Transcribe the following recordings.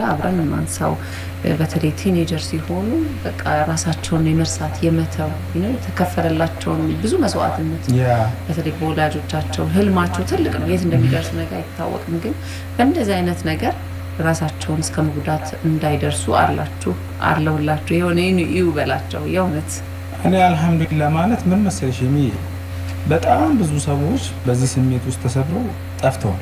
አብረን ማንሳው በተለይ ቲኔጀር ሲሆኑ በቃ ራሳቸውን የመርሳት የመተው የተከፈለላቸውን ብዙ መስዋዕትነት በተለይ በወላጆቻቸው ህልማቸው ትልቅ ነው፣ የት እንደሚደርስ ነገር አይታወቅም። ግን በእንደዚህ አይነት ነገር ራሳቸውን እስከ መጉዳት እንዳይደርሱ አለሁላችሁ የሆነ እዩ በላቸው። የእውነት እኔ አልሐምዱሊላህ ማለት ምን መሰለሽ በጣም ብዙ ሰዎች በዚህ ስሜት ውስጥ ተሰብረው ጠፍተዋል።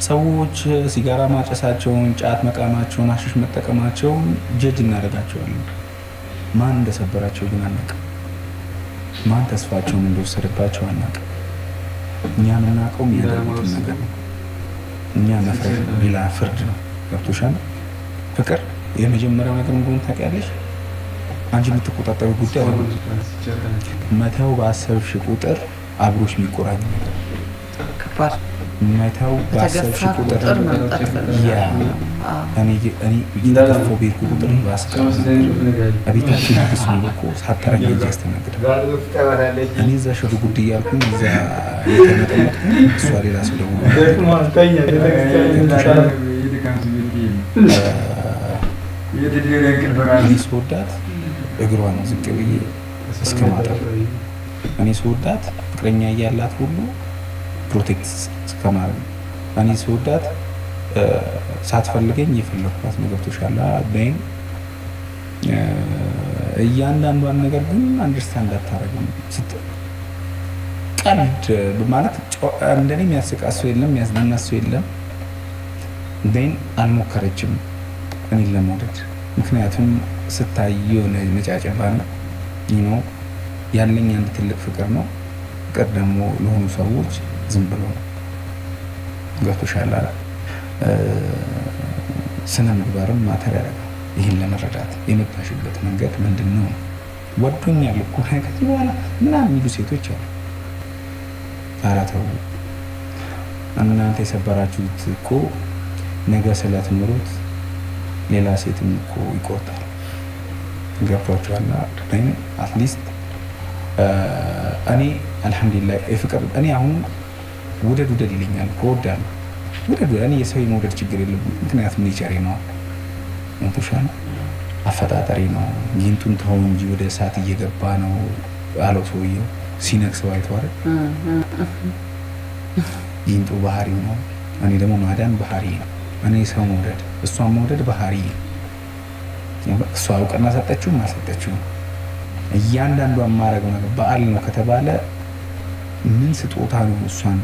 ሰዎች ሲጋራ ማጨሳቸውን፣ ጫት መቃማቸውን፣ አሽሽ መጠቀማቸውን ጀጅ እናደርጋቸዋለን። ማን እንደሰበራቸው ግን አናውቅም። ማን ተስፋቸውን እንደወሰደባቸው አናውቅም። እኛ የምናውቀው የሚያደርጉትን ነገር ነው። እኛ መፍረድ ሌላ ፍርድ ነው። ገብቶሻል? ፍቅር የመጀመሪያው ነገር እንደሆነ ታውቂያለሽ። አንቺ የምትቆጣጠረው ጉዳይ ነው። መተው ባሰብሽ ቁጥር አብሮሽ የሚቆራኝ ነገር ከባድ መተው ባሰብሽ ቁጥር እኔ እየተከፈው ቤት ቁጥር ባስቀር አቤታችን አዲስ ነው እኮ ሳታረግ ያስተናግዳል። እኔ እዛ ሽሩ ጉድ እያልኩኝ እዛ የተመጠመጥኩኝ እሷ ሌላ ሰው ደግሞ እኔ ስወዳት እግሯን ዝቅ ብዬ እስከ ማጠብ፣ እኔ ስወዳት ፍቅረኛ እያላት ሁሉ ፕሮቴክት እስከማድረግ፣ እኔ ስወዳት ሳትፈልገኝ እየፈለግኳት ነው። ገብቶሻል? በይን እያንዳንዷን ነገር ግን አንደርስታንድ አታረግም። ቀልድ ማለት እንደኔ የሚያስቃት ሰው የለም፣ የሚያዝናናት ሰው የለም። በይን አልሞከረችም እኔን ለመውደድ። ምክንያቱም ስታይ የሆነ መጫጨባ ነው ያለኝ አንድ ትልቅ ፍቅር ነው። ፍቅር ደግሞ ለሆኑ ሰዎች ዝም ብሎ ነው። ገብቶሻል? ስነ ምግባርም ማተር ያደርጋል። ይህን ለመረዳት የመጣሽበት መንገድ ምንድን ነው? ወዶኛል እኮ ከዚህ በኋላ ምናምን የሚሉ ሴቶች አሉ። ኧረ ተው እናንተ የሰበራችሁት እኮ ነገ ስለትምሩት ሌላ ሴትም እኮ ይቆርጣል። ገብቷችኋል? አትሊስት እኔ አልሐምዱሊላህ የፍቅር እኔ አሁን ውደድ ይለኛል እኮ እወዳለሁ። ውደድ እኔ የሰው የመውደድ ችግር የለብኝም። ምክንያቱም ኔቸሬ ነው፣ እንቱሻል አፈጣጠሪ ነው። ጊንጡን ተው እንጂ ወደ እሳት እየገባ ነው አለው ሰውየው ሲነክሰው አይተዋል። ጊንጡ ባህሪው ነው፣ እኔ ደግሞ ማዳን ባህሪ ነው። እኔ ሰው መውደድ እሷን መውደድ ባህሪ ነው። እሷ እውቅና ሰጠችውም አልሰጠችውም እያንዳንዱ የማደርገው ነገር በዓል ነው ከተባለ ምን ስጦታ ነው? እሷን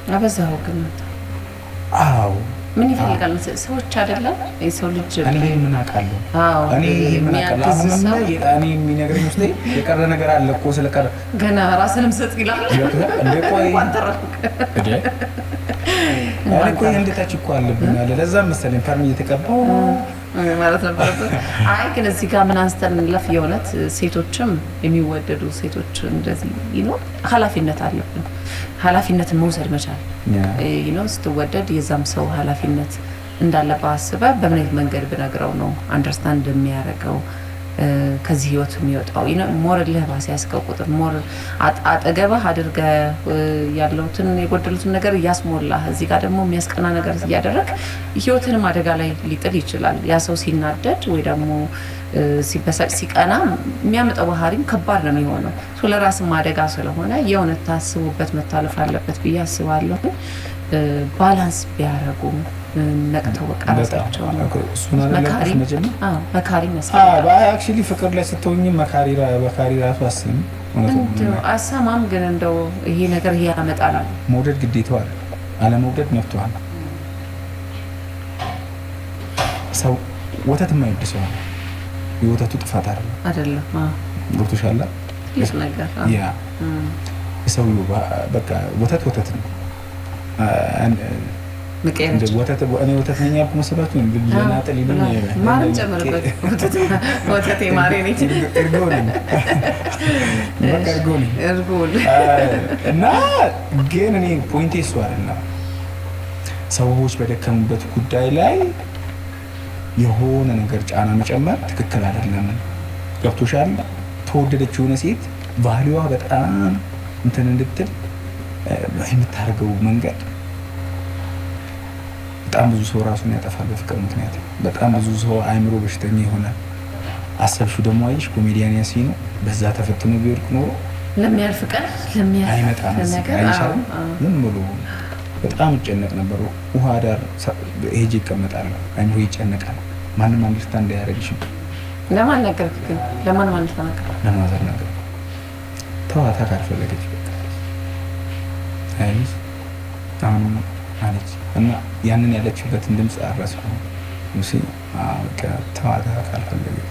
አበዛው ግን አዎ ምን ይፈልጋል? ሰዎች አይደለም የሰው ልጅ እኔ ምን አውቃለሁ? እኔ ምን አውቃለሁ? እኔ የሚነግረኝ ውስጥ የቀረ ነገር አለ እኮ ስለቀረ ገና ራስንም ሰጥ ይላል እንደ ቆይ እኔ ቆይ እንድታች እኮ አለብኝ አለ። ለዛ መሰለኝ ፐርሚ እየተቀባው ማለት ነበረበት። አይ ግን እዚህ ጋር ምን አንስተን እንለፍ። የእውነት ሴቶችም የሚወደዱ ሴቶች እንደዚህ ኃላፊነት አለብን። ኃላፊነትን መውሰድ መቻል ስትወደድ የዛም ሰው ኃላፊነት እንዳለበት አስበህ በምን አይነት መንገድ ብነግረው ነው አንደርስታንድ የሚያደርገው ከዚህ ህይወት የሚወጣው ሞር ልህባስ ያስቀው ቁጥር ሞር አጠገብህ አድርገህ ያለውትን የጎደሉትን ነገር እያስሞላህ እዚህ ጋር ደግሞ የሚያስቀና ነገር እያደረግ ህይወትንም አደጋ ላይ ሊጥል ይችላል። ያ ሰው ሲናደድ ወይ ደግሞ ሲበሳጭ ሲቀና የሚያመጣው ባህሪም ከባድ ነው የሚሆነው። ለራስም አደጋ ስለሆነ የእውነት ታስቡበት መታለፍ አለበት ብዬ አስባለሁ። ባላንስ ቢያደርጉ ነቅተው በቃ ራሳቸው መካሪ መስላል። አክቹዋሊ ፍቅር ላይ ስትሆኝ መካሪ ራሱ አሰማም። ግን እንደው ይሄ ነገር ይሄ ያመጣል። መውደድ ግዴታው አለ፣ አለመውደድ መብቷ ነው። ሰው ወተት የማይወድ ሰው የወተቱ ጥፋት አይደለም። ገብቶሻል? ነገር ያ የሰውዬው በቃ ወተት ነው። እኔ ወተት ነኝ ያልኩ መስሏችሁ ለናጠል ይሉኝ ማንም ጨምርበት ወተት ማሪ ነች እርጎ እና ግን እኔ ፖይንቴ እሱ አይደለም። ሰዎች በደከሙበት ጉዳይ ላይ የሆነ ነገር ጫና መጨመር ትክክል አይደለም። ገብቶሻል? ተወደደች የሆነ ሴት ቫሊዋ በጣም እንትን እንድትል የምታደርገው መንገድ በጣም ብዙ ሰው ራሱን ያጠፋል በፍቅር ምክንያት። በጣም ብዙ ሰው አእምሮ በሽተኛ ይሆናል። አሰብሽው ደግሞ አየሽ ኮሜዲያን ያሲኑ በዛ ተፈትኖ ቢወድቅ ኖሮ ለሚያልፍ ቀን አይመጣም ነገር ዝም ብሎ በጣም ይጨነቅ ነበር። ውሃ ዳር ሄጄ ይቀመጣል፣ አእምሮ ይጨነቃል። ማንም አንደርስታንድ እንዳያደርግሽም ለማን ነገርክ ግን? ለማን ማለት ተናገር? ለማዘር ነገር ተዋታ ካልፈለገች በቃ አይ አሁን አለች እና ያንን ያለችበትን ድምፅ አረሳሁ። ሙሲ በቃ ተዋታ ካልፈለገች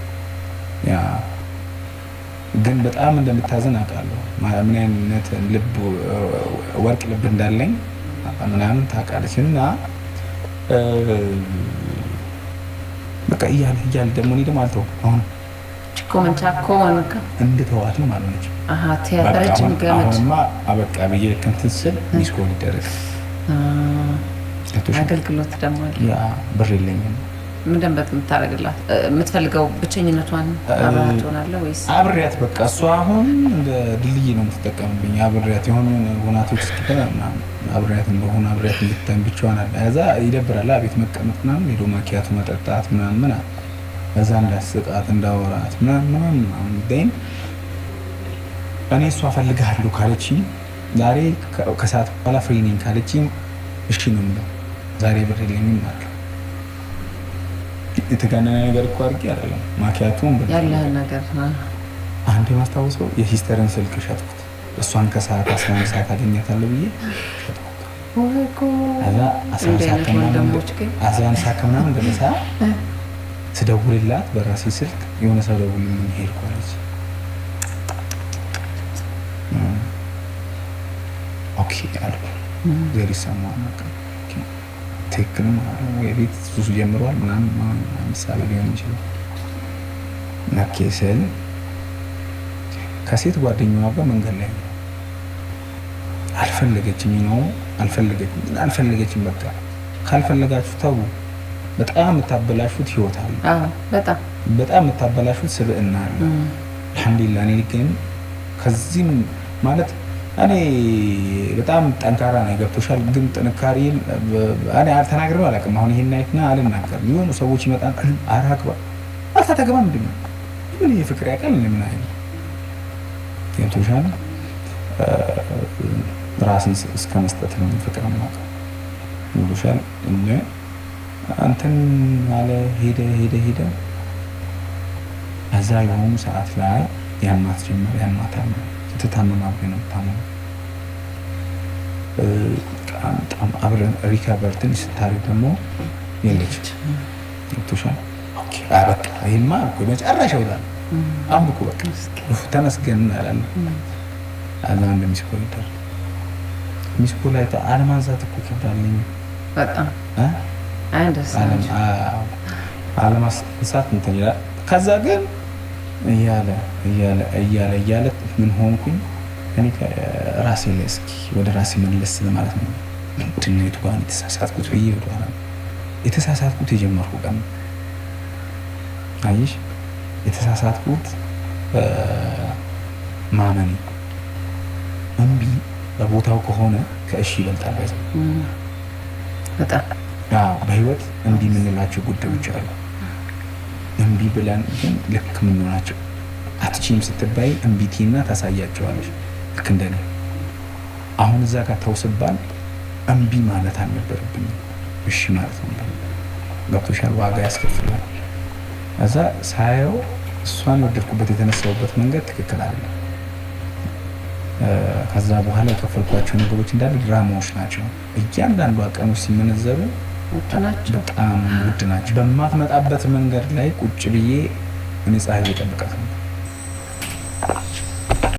ያ ግን በጣም እንደምታዘን አውቃለሁ። ምን አይነት ልብ ወርቅ ልብ እንዳለኝ ምናምን ታውቃለች። እና በቃ እያለ ደግሞ እኔ ደግሞ አልተውም። አሁን ኮመንቻኮ ወንካ እንድተዋትም አልሆነችም። ቲያትራችን ገመድ አሁንማ አበቃ ብዬ እንትን ስል ሚስኮል ይደረግ አገልግሎት ደግሞ ያ ብር የለኝም። ምን ደንበት የምታደርግላት የምትፈልገው ብቸኝነቷን አብራት ሆናለህ ወይስ አብሬያት? በቃ እሷ አሁን እንደ ድልድይ ነው የምትጠቀምብኝ። አብሬያት የሆኑ ሁናቶች ስትገና አብሬያት እንደሆነ አብሬያት እንድታይም ብቻዋን አለ። ከዛ ይደብራል ቤት መቀመጥ ምናምን ሄዶ ማኪያቱ መጠጣት ምናምን ከዛ እንዳስቃት እንዳወራት ምናምን ደን እኔ እሷ ፈልጋለሁ ካለችኝ ዛሬ ከሰዓት በኋላ ፍሪ ነኝ ካለችኝ እሺ ነው የምለው። ዛሬ ብር የለኝም ማለት የተጋነነ ነገር እኮ አድርጌ አይደለም። ማኪያቱን ያለህን ነገር አንድ የማስታወሰው የሲስተርን ስልክ ሸጥኩት። እሷን ከሰዓት 11 ሰዓት አገኛታለሁ ብዬ ሸጥኩት። ከዛ 11 ሰዓት ከምናምን እንደመሳ ስደውልላት በራሴ ስልክ የሆነ ሰው ደውልልኝ ሄድኩ አለች። ኦኬ አልኩ። ዘር ይሰማል በቃ ትክክል ነው። የቤት ሱሱ ጀምሯል ምናምን ምሳሌ ሊሆን ይችላል። ነኬ ስል ከሴት ጓደኛዋ ጋር መንገድ ላይ ነው። አልፈለገችም። በቃ ካልፈለጋችሁ ተው። በጣም የምታበላሹት ህይወት አለ። በጣም የምታበላሹት ስብዕና አለ። አልሐምዱሊላህ እኔ ግን ከዚህም ማለት እኔ በጣም ጠንካራ ነው። ገብቶሻል። ግን ጥንካሬ እኔ አልተናግሬው አላውቅም። አሁን ይሄን አይትና አልናገርም። የሆኑ ሰዎች ይመጣል አራግባ አልተገባ ምንድን ነው ምን የፍቅር ያቀል ምን አይነት ገብቶሻል። ራስን እስከ መስጠት ነው ፍቅር ማለት ገብቶሻል። እና አንተን አለ ሄደ እዛ የሆኑ ሰዓት ላይ ያማት ጀመር ያማታል ተታመማብኝ ነው ታመም በጣም አብረን ሪካቨርትን ስታሪ ደግሞ የለች ገብቶሻል። ኦኬ አበቃ ይሄማ እኮ መጨረሻው ላይ አሁን እኮ በቃ ተመስገን እንላለን። አላ እንደሚስኮል ይደር ሚስኮል ላይ አለማንሳት እኮ ከብዳለኝ በጣም አለማንሳት እንትን ይላል። ከዛ ግን እያለ ምን ሆንኩኝ እኔ ራሴ ላይ እስኪ ወደ ራሴ መለስ ማለት ነው። ምንድን ነው የቱ ጋር የተሳሳትኩት ብዬ ወደኋላ የተሳሳትኩት የጀመርኩ ቀን አይሽ የተሳሳትኩት ማመኔ እምቢ በቦታው ከሆነ ከእሺ ይበልጣል። በጣም በህይወት እምቢ የምንላቸው ጉዳዮች አሉ። እምቢ ብለን ግን ልክ ምን ሆናቸው አትችይም ስትባይ እምቢቲና ታሳያቸዋለሽ። ልክ እንደኔ አሁን እዛ ጋር ተውስባል እምቢ ማለት አልነበረብኝም። እሺ ማለት ነው። ገብቶሻል። ዋጋ ያስከፍላል። እዛ ሳየው እሷን ወደድኩበት የተነሳውበት መንገድ ትክክል አይደለም። ከዛ በኋላ የከፈልኳቸው ነገሮች እንዳለ ድራማዎች ናቸው። እያንዳንዱ ቀኖች ሲመነዘሩ በጣም ውድ ናቸው። በማትመጣበት መንገድ ላይ ቁጭ ብዬ እኔ ፀሐይ እየጠበቃት ነው